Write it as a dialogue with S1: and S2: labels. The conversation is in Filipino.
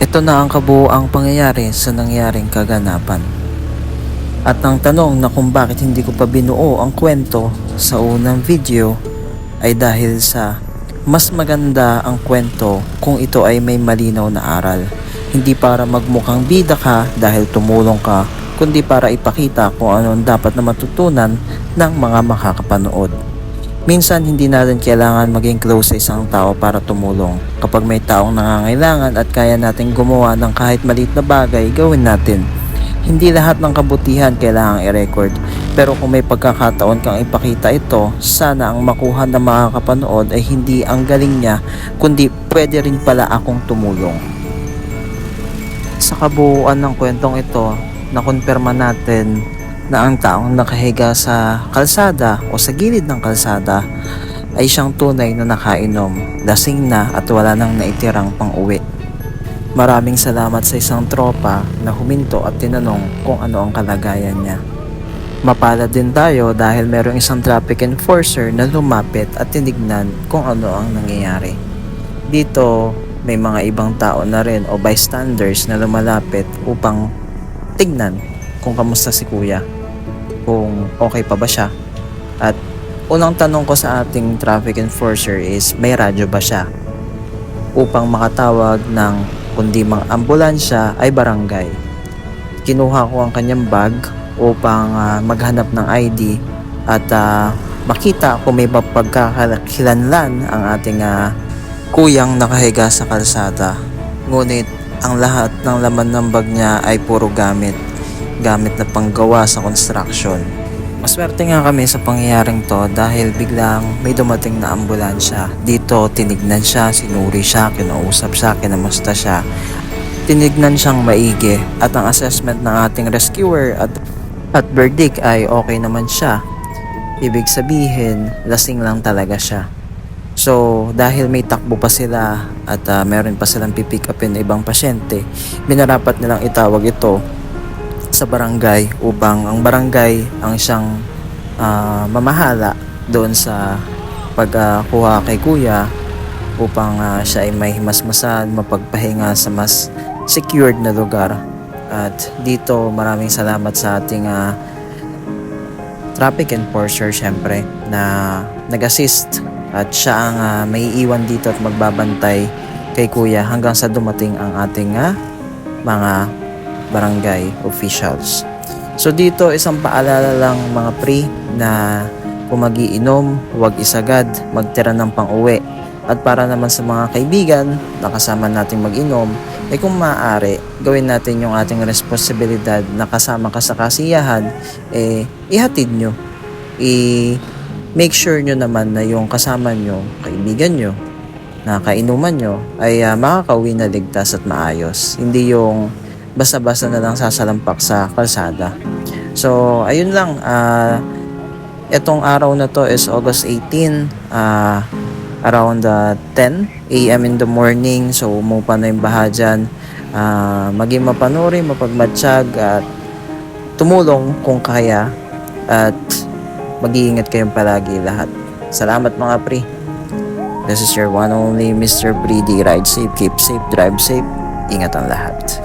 S1: Ito na ang kabuuang pangyayari sa nangyaring kaganapan. At ang tanong na kung bakit hindi ko pa binuo ang kwento sa unang video ay dahil sa mas maganda ang kwento kung ito ay may malinaw na aral. Hindi para magmukhang bida ka dahil tumulong ka, kundi para ipakita kung ano ang dapat na matutunan ng mga makakapanood. Minsan hindi natin kailangan maging close sa isang tao para tumulong. Kapag may taong nangangailangan at kaya natin gumawa ng kahit maliit na bagay, gawin natin. Hindi lahat ng kabutihan kailangang i-record, pero kung may pagkakataon kang ipakita ito, sana ang makuha ng makakapanood ay hindi ang galing niya, kundi pwede rin pala akong tumulong. Sa kabuuan ng kwentong ito, nakumpirma natin na ang taong nakahiga sa kalsada o sa gilid ng kalsada ay siyang tunay na nakainom, lasing na at wala nang naitirang pang-uwi. Maraming salamat sa isang tropa na huminto at tinanong kung ano ang kalagayan niya. Mapalad din tayo dahil merong isang traffic enforcer na lumapit at tinignan kung ano ang nangyayari. Dito may mga ibang tao na rin o bystanders na lumalapit upang tignan kung kamusta si kuya, kung okay pa ba siya. At unang tanong ko sa ating traffic enforcer is may radyo ba siya upang makatawag ng kundi mang ambulansya ay barangay. Kinuha ko ang kanyang bag upang maghanap ng ID at makita kung may mapagkakakilanlan ang ating kuyang nakahiga sa kalsada. Ngunit ang lahat ng laman ng bag niya ay puro gamit na panggawa sa construction. Maswerte nga kami sa pangyayaring to dahil biglang may dumating na ambulansya. Dito tinignan siya, sinuri siya, kinausap siya, kinamusta siya. Tinignan siyang maigi at ang assessment ng ating rescuer at verdict ay okay naman siya. Ibig sabihin, lasing lang talaga siya. So dahil may takbo pa sila at meron pa silang pipick upin na ibang pasyente, binarapat nilang itawag ito sa barangay upang ang barangay ang siyang mamahala doon sa pagkuha kay kuya upang siya ay may himasmasan, mapagpahinga sa mas secured na lugar. At dito maraming salamat sa ating traffic enforcer syempre na nag-assist at siya ang may iwan dito at magbabantay kay kuya hanggang sa dumating ang ating mga barangay officials. So dito isang paalala lang mga pre na kung magiinom, huwag isagad, magtira ng pang-uwi. At para naman sa mga kaibigan na kasama nating mag-inom, ay kung maaari, gawin natin yung ating responsibilidad na kasama ka sa kasiyahan, ihatid nyo. I-make sure nyo naman na yung kasama nyo, kaibigan nyo, na kainuman nyo, ay makakauwi na ligtas at maayos. Hindi yung basta-basta na lang sasalampak sa kalsada. So, ayun lang. Itong araw na to is August 18, around 10 a.m. in the morning. So, umupa na yung baha dyan. Maging mapanuri, mapagmatsyag, at tumulong kung kaya. At mag-iingat kayong palagi lahat. Salamat mga pre. This is your one only Mr. Brady. Ride safe, keep safe, drive safe. Ingat ang lahat.